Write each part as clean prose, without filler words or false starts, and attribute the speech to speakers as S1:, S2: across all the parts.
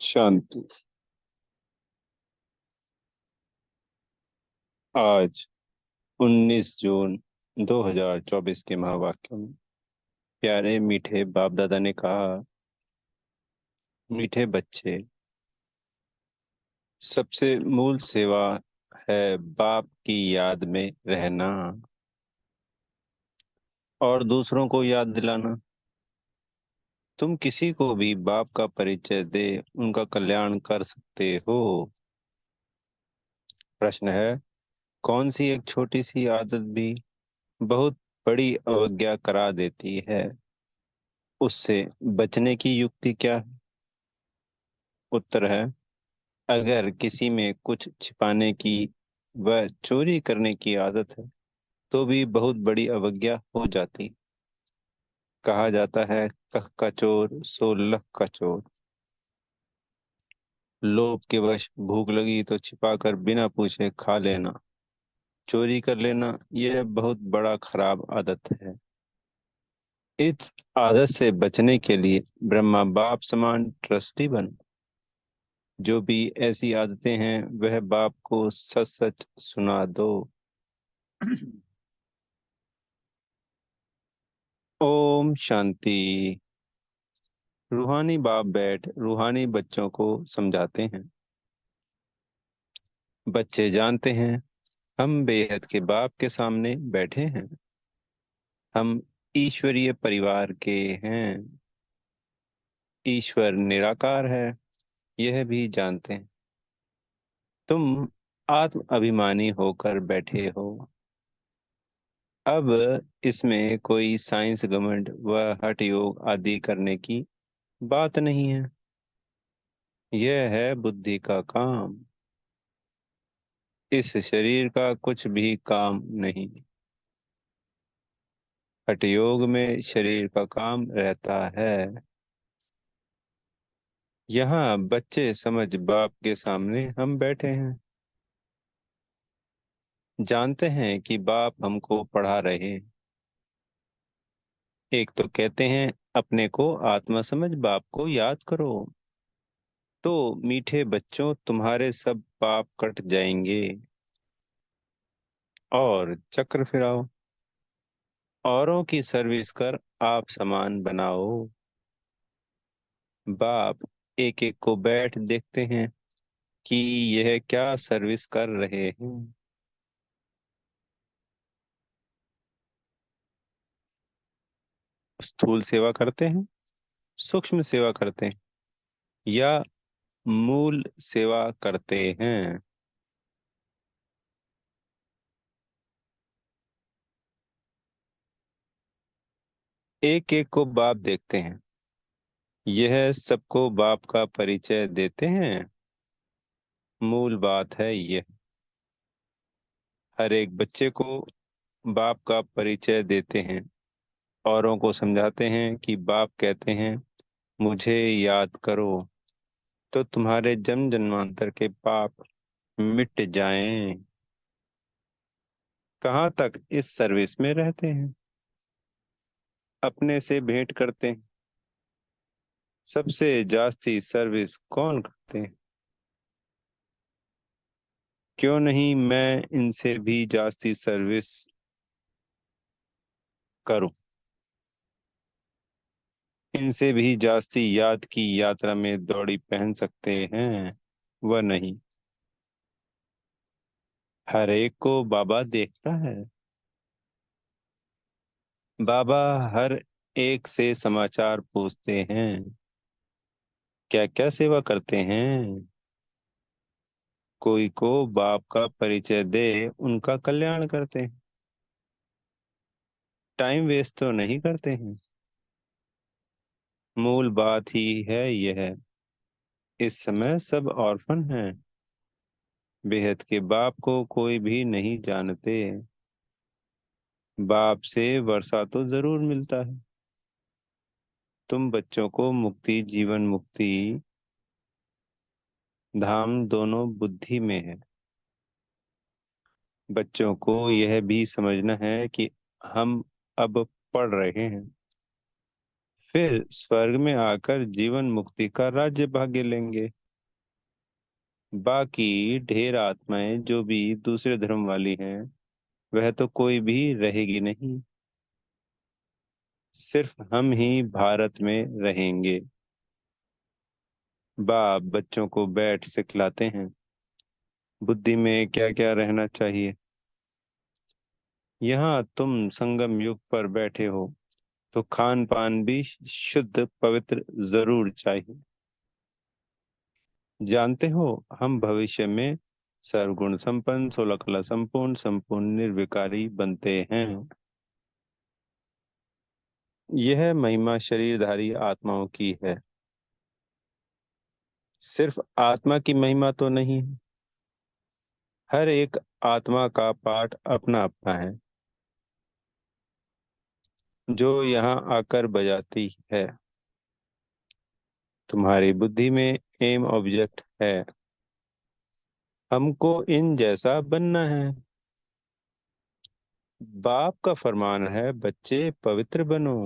S1: शांति। आज 19 जून 2024 के महावाक्य में प्यारे मीठे बाप दादा ने कहा, मीठे बच्चे, सबसे मूल सेवा है बाप की याद में रहना और दूसरों को याद दिलाना। तुम किसी को भी बाप का परिचय दे उनका कल्याण कर सकते हो। प्रश्न है, कौन सी एक छोटी सी आदत भी बहुत बड़ी अवज्ञा करा देती है? उससे बचने की युक्ति क्या है? उत्तर है, अगर किसी में कुछ छिपाने की व चोरी करने की आदत है तो भी बहुत बड़ी अवज्ञा हो जाती। कहा जाता है, कह का चोर सो लख का चोर। लोभ के वश भूख लगी तो छिपाकर बिना पूछे खा लेना, चोरी कर लेना, यह बहुत बड़ा खराब आदत है। इस आदत से बचने के लिए ब्रह्मा बाप समान ट्रस्टी बनो। जो भी ऐसी आदतें हैं वह बाप को सच सच सुना दो। ओम शांति। रूहानी बाप बैठ रूहानी बच्चों को समझाते हैं। बच्चे जानते हैं, हम बेहद के बाप के सामने बैठे हैं। हम ईश्वरीय परिवार के हैं। ईश्वर निराकार है, यह भी जानते हैं। तुम आत्म अभिमानी होकर बैठे हो। अब इसमें कोई साइंस घमंड व हठ योग आदि करने की बात नहीं है। यह है बुद्धि का काम। इस शरीर का कुछ भी काम नहीं। हठ योग में शरीर का काम रहता है। यहाँ बच्चे समझ बाप के सामने हम बैठे हैं। जानते हैं कि बाप हमको पढ़ा रहे हैं। एक तो कहते हैं, अपने को आत्मा समझ बाप को याद करो। तो मीठे बच्चों, तुम्हारे सब पाप कट जाएंगे और चक्र फिराओ। औरों की सर्विस कर आप समान बनाओ। बाप एक एक को बैठ देखते हैं कि यह क्या सर्विस कर रहे हैं। स्थूल सेवा करते हैं, सूक्ष्म सेवा करते हैं या मूल सेवा करते हैं। एक एक को बाप देखते हैं। यह सबको बाप का परिचय देते हैं। मूल बात है यह। हर एक बच्चे को बाप का परिचय देते हैं। औरों को समझाते हैं कि बाप कहते हैं, मुझे याद करो तो तुम्हारे जन्म जन्मांतर के पाप मिट जाएं। कहाँ तक इस सर्विस में रहते हैं। अपने से भेंट करते हैं। सबसे जास्ती सर्विस कौन करते हैं? क्यों नहीं मैं इनसे भी जास्ती सर्विस करूं? इनसे भी जास्ती याद की यात्रा में दौड़ी पहन सकते हैं, वह नहीं। हर एक को बाबा देखता है। बाबा हर एक से समाचार पूछते हैं, क्या क्या सेवा करते हैं। कोई को बाप का परिचय दे उनका कल्याण करते हैं। टाइम वेस्ट तो नहीं करते हैं। मूल बात ही है यह। इस समय सब ऑर्फन हैं। बेहद के बाप को कोई भी नहीं जानते। बाप से वर्षा तो जरूर मिलता है। तुम बच्चों को मुक्ति, जीवन मुक्ति धाम दोनों बुद्धि में है। बच्चों को यह भी समझना है कि हम अब पढ़ रहे हैं। फिर स्वर्ग में आकर जीवन मुक्ति का राज्य भाग्य लेंगे। बाकी ढेर आत्माएं जो भी दूसरे धर्म वाली हैं, वह तो कोई भी रहेगी नहीं। सिर्फ हम ही भारत में रहेंगे। बाप बच्चों को बैठ सिखलाते हैं, बुद्धि में क्या क्या रहना चाहिए। यहाँ तुम संगम युग पर बैठे हो, तो खान पान भी शुद्ध पवित्र जरूर चाहिए। जानते हो, हम भविष्य में सर्वगुण संपन्न, 16 कला संपूर्ण, संपूर्ण निर्विकारी बनते हैं। यह महिमा शरीरधारी आत्माओं की है। सिर्फ आत्मा की महिमा तो नहीं, हर एक आत्मा का पाठ अपना अपना है, जो यहाँ आकर बजाती है। तुम्हारी बुद्धि में एम ऑब्जेक्ट है, हमको इन जैसा बनना है। बाप का फरमान है, बच्चे पवित्र बनो।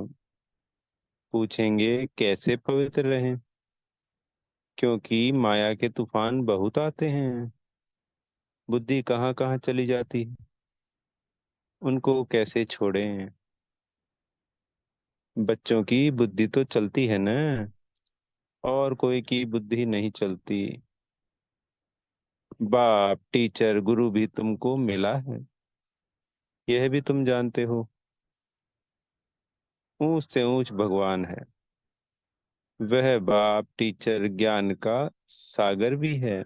S1: पूछेंगे कैसे पवित्र रहें, क्योंकि माया के तूफान बहुत आते हैं। बुद्धि कहाँ कहाँ चली जाती है, उनको कैसे छोड़ें। बच्चों की बुद्धि तो चलती है ना, और कोई की बुद्धि नहीं चलती। बाप टीचर गुरु भी तुमको मिला है, यह भी तुम जानते हो। ऊंच से ऊंच भगवान है, वह बाप टीचर ज्ञान का सागर भी है।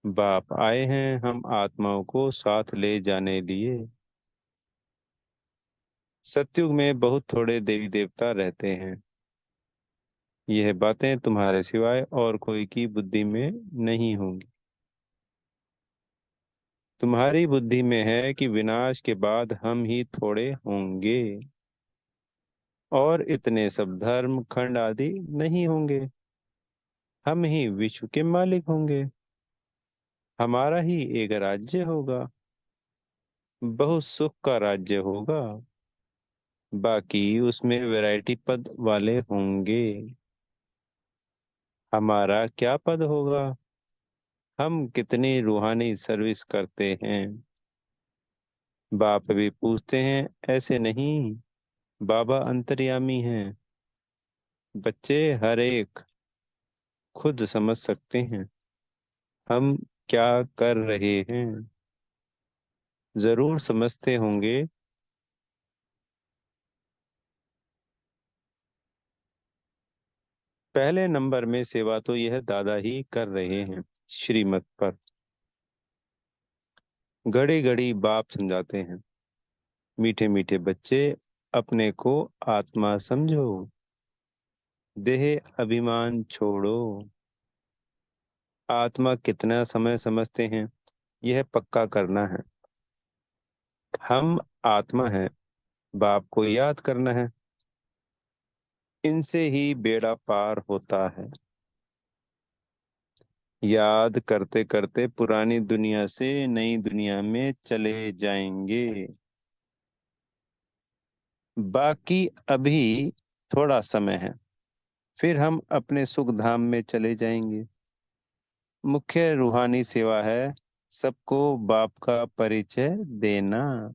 S1: बाप आए हैं हम आत्माओं को साथ ले जाने लिए। सतयुग में बहुत थोड़े देवी देवता रहते हैं। यह बातें तुम्हारे सिवाय और कोई की बुद्धि में नहीं होंगी। तुम्हारी बुद्धि में है कि विनाश के बाद हम ही थोड़े होंगे, और इतने सब धर्म खंड आदि नहीं होंगे। हम ही विश्व के मालिक होंगे। हमारा ही एक राज्य होगा, बहुत सुख का राज्य होगा। बाकी उसमें वैरायटी पद वाले होंगे। हमारा क्या पद होगा, हम कितनी रूहानी सर्विस करते हैं। बाप भी पूछते हैं, ऐसे नहीं, बाबा अंतर्यामी हैं। बच्चे हर एक खुद समझ सकते हैं हम क्या कर रहे हैं। जरूर समझते होंगे। पहले नंबर में सेवा तो यह दादा ही कर रहे हैं, श्रीमत पर। घड़ी घड़ी बाप समझाते हैं, मीठे मीठे बच्चे, अपने को आत्मा समझो, देह अभिमान छोड़ो। आत्मा कितना समय समझते हैं, यह पक्का करना है। हम आत्मा हैं, बाप को याद करना है। इनसे ही बेड़ा पार होता है। याद करते करते पुरानी दुनिया से नई दुनिया में चले जाएंगे। बाकी अभी थोड़ा समय है, फिर हम अपने सुख धाम में चले जाएंगे। मुख्य रूहानी सेवा है सबको बाप का परिचय देना।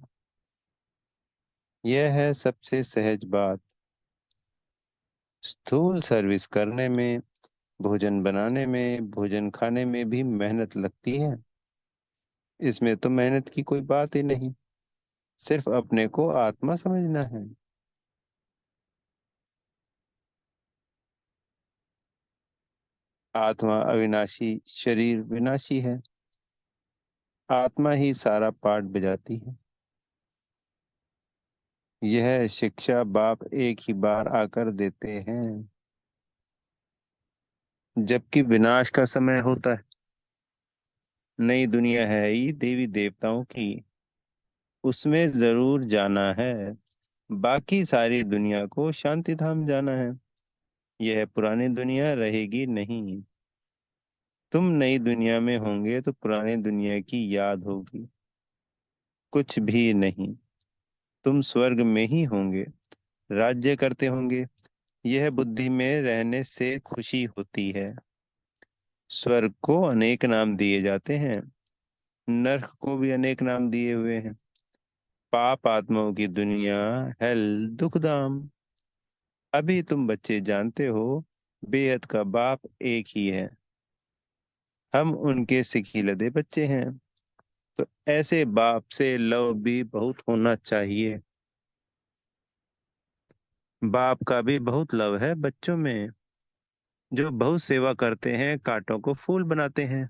S1: यह है सबसे सहज बात। स्थूल सर्विस करने में, भोजन बनाने में, भोजन खाने में भी मेहनत लगती है। इसमें तो मेहनत की कोई बात ही नहीं, सिर्फ अपने को आत्मा समझना है। आत्मा अविनाशी, शरीर विनाशी है। आत्मा ही सारा पाठ बजाती है। यह शिक्षा बाप एक ही बार आकर देते हैं, जबकि विनाश का समय होता है। नई दुनिया है ही देवी देवताओं की, उसमें जरूर जाना है। बाकी सारी दुनिया को शांति धाम जाना है। यह पुरानी दुनिया रहेगी नहीं। तुम नई दुनिया में होंगे तो पुरानी दुनिया की याद होगी। कुछ भी नहीं, तुम स्वर्ग में ही होंगे, राज्य करते होंगे। यह बुद्धि में रहने से खुशी होती है। स्वर्ग को अनेक नाम दिए जाते हैं, नरक को भी अनेक नाम दिए हुए हैं। पाप आत्माओं की दुनिया, हेल, दुखधाम। अभी तुम बच्चे जानते हो, बेहद का बाप एक ही है। हम उनके सिखिलधे बच्चे हैं। तो ऐसे बाप से लव भी बहुत होना चाहिए। बाप का भी बहुत लव है बच्चों में, जो बहुत सेवा करते हैं, कांटों को फूल बनाते हैं।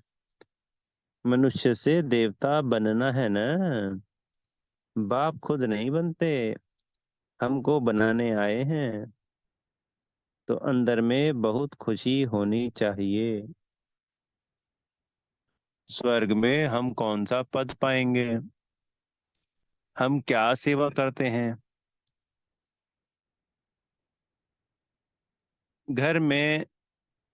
S1: मनुष्य से देवता बनना है ना, बाप खुद नहीं बनते, हमको बनाने आए हैं। तो अंदर में बहुत खुशी होनी चाहिए। स्वर्ग में हम कौन सा पद पाएंगे? हम क्या सेवा करते हैं? घर में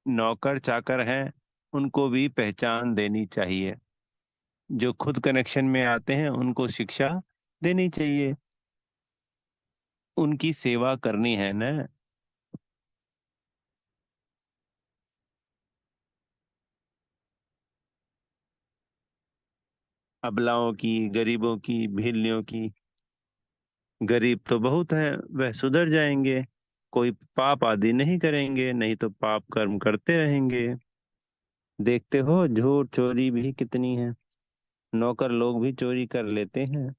S1: नौकर चाकर हैं, उनको भी पहचान देनी चाहिए। जो खुद कनेक्शन में आते हैं उनको शिक्षा देनी चाहिए। उनकी सेवा करनी है ना। अबलाओं की, गरीबों की, भेलियों की। गरीब तो बहुत हैं, वह सुधर जाएंगे। कोई पाप आदि नहीं करेंगे, नहीं तो पाप कर्म करते रहेंगे। देखते हो झूठ चोरी भी कितनी है। नौकर लोग भी चोरी कर लेते हैं।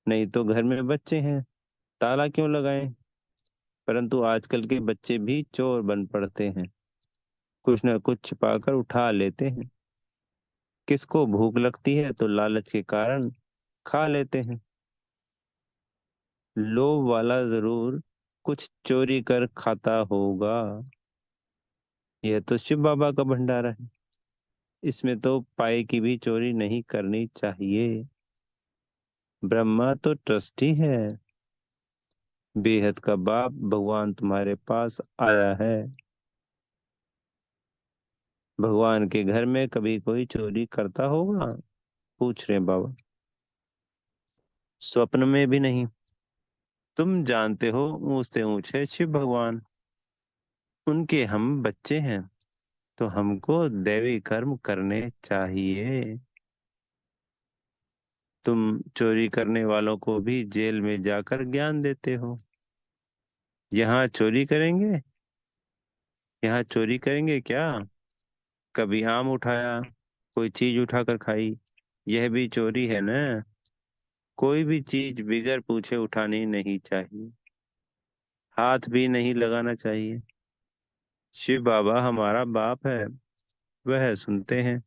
S1: नहीं तो घर में बच्चे हैं, ताला क्यों लगाएं? परंतु आजकल के बच्चे भी चोर बन पड़ते हैं, कुछ न कुछ छिपाकर उठा लेते हैं। किसको भूख लगती है तो लालच के कारण खा लेते हैं। लोभ वाला जरूर कुछ चोरी कर खाता होगा। यह तो शिव बाबा का भंडारा है, इसमें तो पाई की भी चोरी नहीं करनी चाहिए। ब्रह्मा तो ट्रस्टी है। बेहद का बाप भगवान तुम्हारे पास आया है। भगवान के घर में कभी कोई चोरी करता होगा? पूछ रहे हैं बाबा। स्वप्न में भी नहीं। तुम जानते हो, ऊंचते ऊंचे शिव भगवान, उनके हम बच्चे हैं। तो हमको दैवी कर्म करने चाहिए। तुम चोरी करने वालों को भी जेल में जाकर ज्ञान देते हो। यहाँ चोरी करेंगे? यहाँ चोरी करेंगे क्या? कभी आम उठाया, कोई चीज उठाकर खाई, यह भी चोरी है ना। कोई भी चीज बिगर पूछे उठानी नहीं चाहिए, हाथ भी नहीं लगाना चाहिए। शिव बाबा हमारा बाप है, वह सुनते हैं,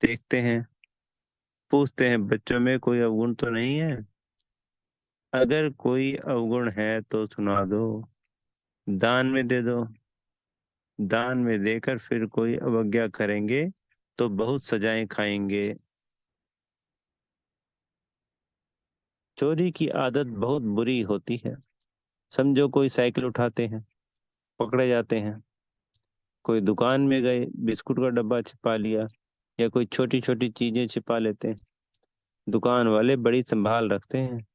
S1: देखते हैं, पूछते हैं बच्चों में कोई अवगुण तो नहीं है। अगर कोई अवगुण है तो सुना दो, दान में दे दो। दान में देकर फिर कोई अवज्ञा करेंगे तो बहुत सजाएं खाएंगे। चोरी की आदत बहुत बुरी होती है। समझो कोई साइकिल उठाते हैं, पकड़े जाते हैं। कोई दुकान में गए, बिस्कुट का डब्बा छिपा लिया, या कोई छोटी छोटी चीजें छिपा लेते हैं। दुकान वाले बड़ी संभाल रखते हैं।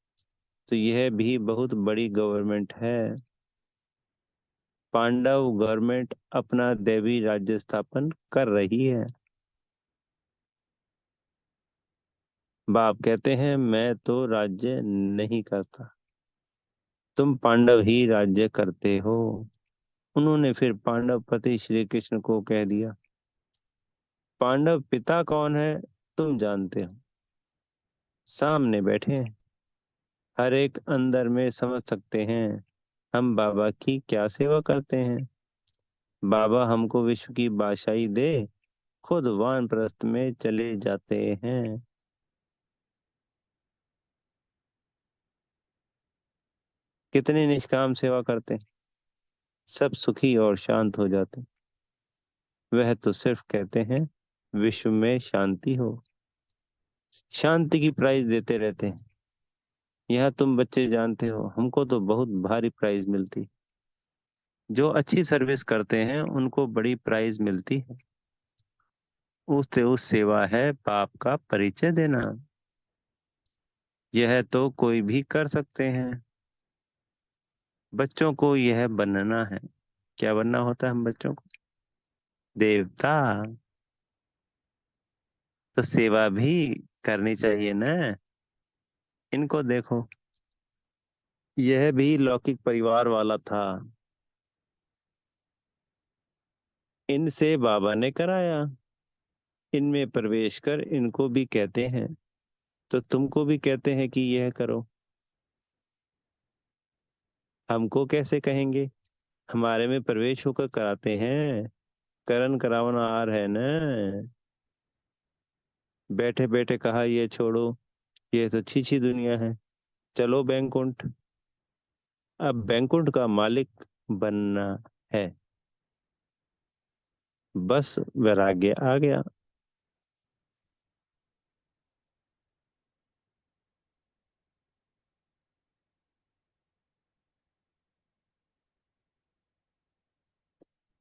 S1: तो यह भी बहुत बड़ी गवर्नमेंट है। पांडव गवर्नमेंट अपना दैवी राज्य स्थापन कर रही है। बाप कहते हैं मैं तो राज्य नहीं करता, तुम पांडव ही राज्य करते हो। उन्होंने फिर पांडव पति श्री कृष्ण को कह दिया। पांडव पिता कौन है तुम जानते हो, सामने बैठे हैं। हर एक अंदर में समझ सकते हैं हम बाबा की क्या सेवा करते हैं। बाबा हमको विश्व की बादशाही दे, खुद वानप्रस्थ में चले जाते हैं। कितनी निष्काम सेवा करते हैं, सब सुखी और शांत हो जाते हैं। वह तो सिर्फ कहते हैं विश्व में शांति हो। शांति की प्राइज देते रहते हैं। यह तुम बच्चे जानते हो, हमको तो बहुत भारी प्राइज मिलती। जो अच्छी सर्विस करते हैं उनको बड़ी प्राइज मिलती है। उससे उस सेवा है पाप का परिचय देना। यह तो कोई भी कर सकते हैं। बच्चों को यह बनना है। क्या बनना होता है हम बच्चों को? देवता। तो सेवा भी करनी चाहिए ना। इनको देखो, यह भी लौकिक परिवार वाला था। इनसे बाबा ने कराया। इनमें प्रवेश कर इनको भी कहते हैं, तो तुमको भी कहते हैं कि यह करो। हमको कैसे कहेंगे? हमारे में प्रवेश होकर कराते हैं। करन करावना आर है न। बैठे बैठे कहा ये छोड़ो, ये तो छीछी दुनिया है। चलो बैंकुंठ। अब बैंकुंठ का मालिक बनना है। बस वैराग्य आ गया।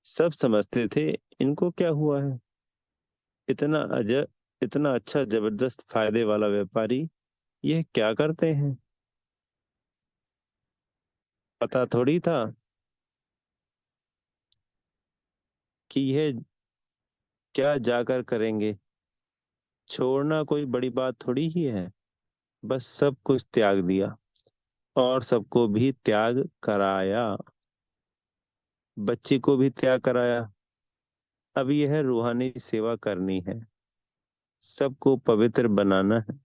S1: सब समझते थे इनको क्या हुआ है। इतना इतना अच्छा जबरदस्त फायदे वाला व्यापारी यह क्या करते हैं। पता थोड़ी था कि यह क्या जाकर करेंगे। छोड़ना कोई बड़ी बात थोड़ी ही है। बस सब कुछ त्याग दिया और सबको भी त्याग कराया। बच्ची को भी त्याग कराया। अब यह रूहानी सेवा करनी है। सबको पवित्र बनाना है।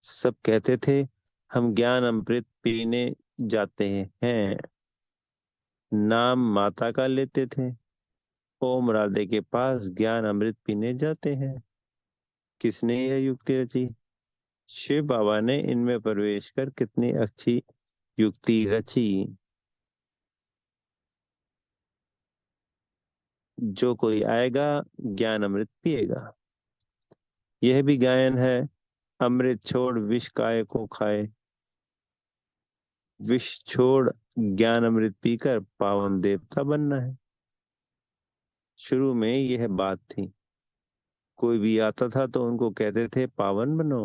S1: सब कहते थे हम ज्ञान अमृत पीने जाते हैं। नाम माता का लेते थे। ओम राधे के पास ज्ञान अमृत पीने जाते हैं। किसने यह युक्ति रची? शिव बाबा ने इनमें प्रवेश कर कितनी अच्छी युक्ति रची। जो कोई आएगा ज्ञान अमृत पिएगा। यह भी गायन है। अमृत छोड़ विष काय को खाए। विष छोड़ ज्ञान अमृत पीकर पावन देवता बनना है। शुरू में यह बात थी। कोई भी आता था तो उनको कहते थे पावन बनो।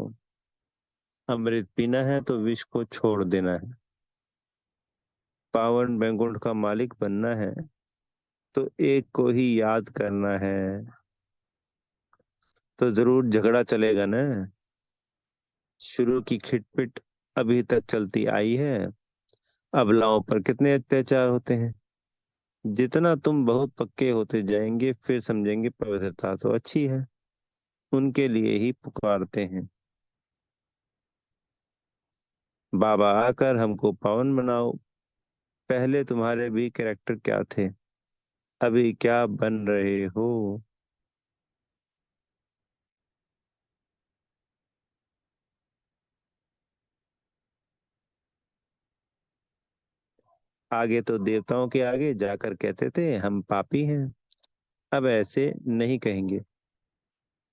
S1: अमृत पीना है तो विष को छोड़ देना है। पावन बैंकुंठ का मालिक बनना है तो एक को ही याद करना है। तो जरूर झगड़ा चलेगा ना। शुरू की खिटपिट अभी तक चलती आई है। अबलाओं पर कितने अत्याचार होते हैं। जितना तुम बहुत पक्के होते जाएंगे फिर समझेंगे पवित्रता तो अच्छी है। उनके लिए ही पुकारते हैं। बाबा आकर हमको पावन बनाओ। पहले तुम्हारे भी कैरेक्टर क्या थे, अभी क्या बन रहे हो? आगे तो देवताओं के आगे जाकर कहते थे हम पापी हैं। अब ऐसे नहीं कहेंगे,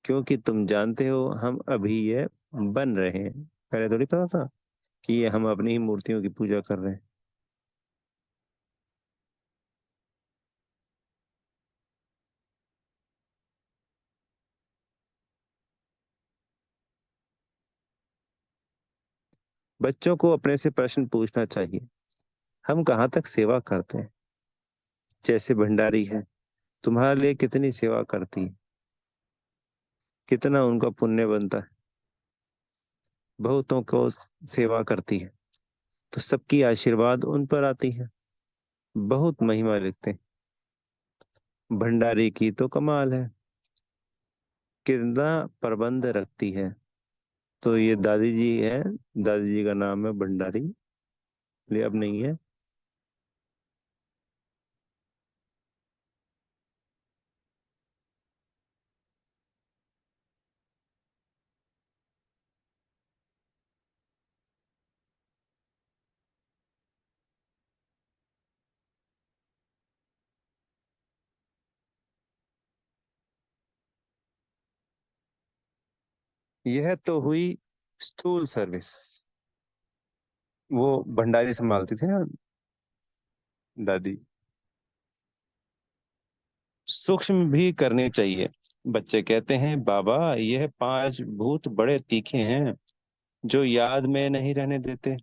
S1: क्योंकि तुम जानते हो हम अभी ये बन रहे हैं। पहले थोड़ी पता था कि ये हम अपनी ही मूर्तियों की पूजा कर रहे हैं। बच्चों को अपने से प्रश्न पूछना चाहिए। हम कहाँ तक सेवा करते हैं? जैसे भंडारी है, तुम्हारे लिए कितनी सेवा करती है, कितना उनका पुण्य बनता है। बहुतों को सेवा करती है तो सबकी आशीर्वाद उन पर आती है। बहुत महिमा लिखते हैं। भंडारी की तो कमाल है, कितना प्रबंध रखती है। तो ये दादी जी है। दादी जी का नाम है भंडारी। ये अब नहीं है। यह तो हुई स्थूल सर्विस। वो भंडारी संभालती थी ना, दादी। सूक्ष्म भी करनी चाहिए। बच्चे कहते हैं बाबा यह 5 भूत बड़े तीखे हैं जो याद में नहीं रहने देते।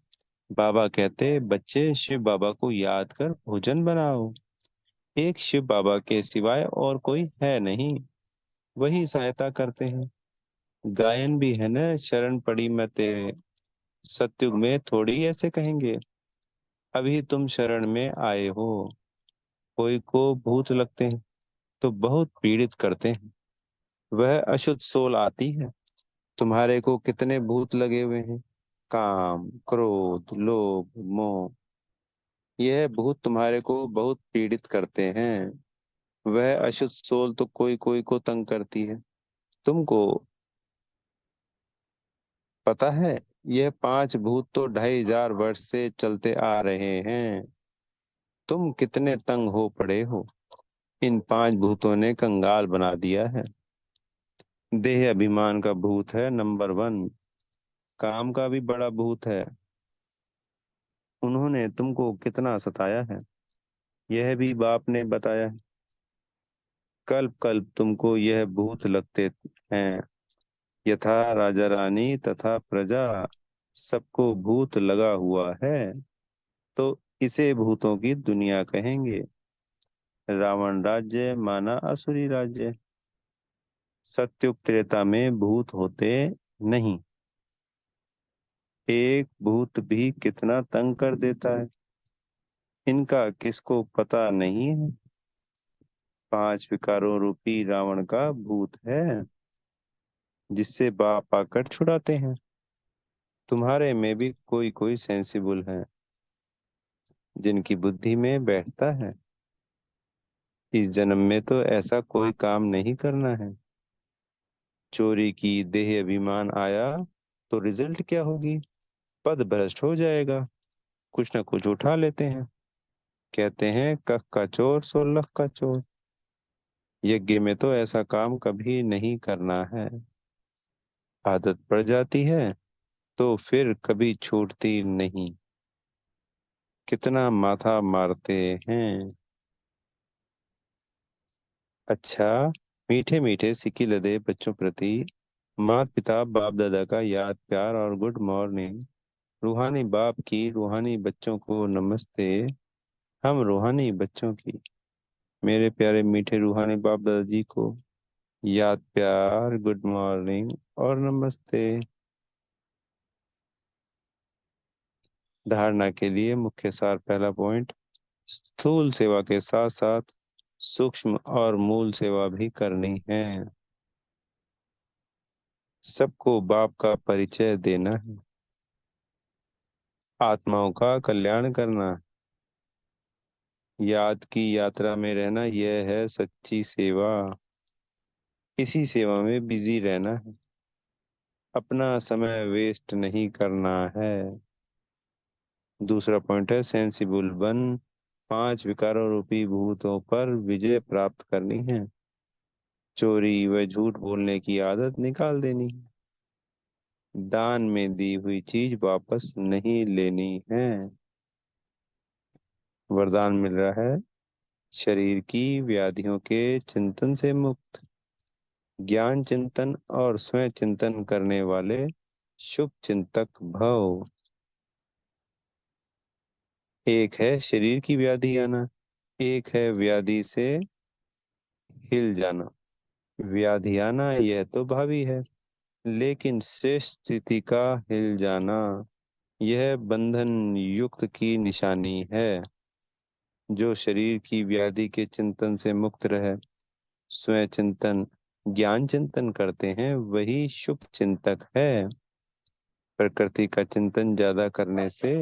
S1: बाबा कहते, बच्चे शिव बाबा को याद कर भोजन बनाओ। एक शिव बाबा के सिवाय और कोई है नहीं, वही सहायता करते हैं। गायन भी है ना, शरण पड़ी मैं तेरे। सतयुग में थोड़ी ऐसे कहेंगे, अभी तुम शरण में आए हो। कोई को भूत लगते हैं तो बहुत पीड़ित करते हैं, वह अशुद्ध सोल आती है। तुम्हारे को कितने भूत लगे हुए हैं? काम, क्रोध, लोभ, मोह, यह भूत तुम्हारे को बहुत पीड़ित करते हैं। वह अशुद्ध सोल तो कोई कोई को तंग करती है। तुमको पता है, यह 5 भूत तो 2500 वर्ष से चलते आ रहे हैं। तुम कितने तंग हो पड़े हो। इन 5 भूतों ने कंगाल बना दिया है। देह अभिमान का भूत है नंबर 1। काम का भी बड़ा भूत है। उन्होंने तुमको कितना सताया है, यह भी बाप ने बताया है। कल्प कल्प तुमको यह भूत लगते हैं। यथा राजा रानी तथा प्रजा, सबको भूत लगा हुआ है, तो इसे भूतों की दुनिया कहेंगे। रावण राज्य माना असुरी राज्य। सत्युग त्रेता में भूत होते नहीं। एक भूत भी कितना तंग कर देता है, इनका किसको पता नहीं है। 5 विकारों रूपी रावण का भूत है, जिससे बाप आकर छुड़ाते हैं। तुम्हारे में भी कोई कोई सेंसिबल है, जिनकी बुद्धि में बैठता है। इस जन्म में तो ऐसा कोई काम नहीं करना है। चोरी की देह अभिमान आया तो रिजल्ट क्या होगी? पद भ्रष्ट हो जाएगा। कुछ ना कुछ उठा लेते हैं। कहते हैं, कख का चोर सो लख का चोर। यज्ञ में तो ऐसा काम कभी नहीं करना है। आदत पड़ जाती है तो फिर कभी छूटती नहीं। कितना माथा मारते हैं। अच्छा, मीठे मीठे सिक्की लदे बच्चों प्रति माता पिता बाप दादा का याद प्यार और गुड मॉर्निंग। रूहानी बाप की रूहानी बच्चों को नमस्ते। हम रूहानी बच्चों की मेरे प्यारे मीठे रूहानी बाप दादाजी को याद प्यार गुड मॉर्निंग और नमस्ते। धारणा के लिए मुख्य सार। पहला पॉइंट, स्थूल सेवा के साथ साथ सूक्ष्म और मूल सेवा भी करनी है। सबको बाप का परिचय देना है। आत्माओं का कल्याण करना। याद की यात्रा में रहना, यह है सच्ची सेवा। इसी सेवा में बिजी रहना है। अपना समय वेस्ट नहीं करना है। दूसरा पॉइंट है, सेंसिबल बन। 5 विकारों रूपी भूतों पर विजय प्राप्त करनी है। चोरी व झूठ बोलने की आदत निकाल देनी है। दान में दी हुई चीज वापस नहीं लेनी है। वरदान मिल रहा है, शरीर की व्याधियों के चिंतन से मुक्त, ज्ञान चिंतन और स्वयं चिंतन करने वाले शुभ चिंतक भव। एक है शरीर की व्याधि आना, एक है व्याधि से हिल जाना। व्याधि आना यह तो भावी है, लेकिन श्रेष्ठ स्थिति का हिल जाना, यह बंधन युक्त की निशानी है। जो शरीर की व्याधि के चिंतन से मुक्त रहे, स्वयं चिंतन ज्ञान चिंतन करते हैं, वही शुभ चिंतक है। प्रकृति का चिंतन ज्यादा करने से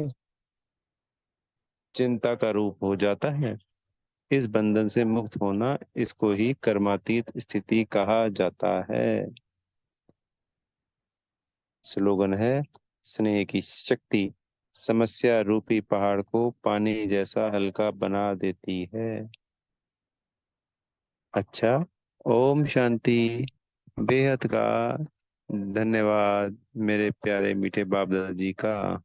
S1: चिंता का रूप हो जाता है। इस बंधन से मुक्त होना, इसको ही कर्मातीत स्थिति कहा जाता है। स्लोगन है, स्नेह की शक्ति समस्या रूपी पहाड़ को पानी जैसा हल्का बना देती है। अच्छा, ओम शांति। बेहद का धन्यवाद मेरे प्यारे मीठे बाप दादाजी का।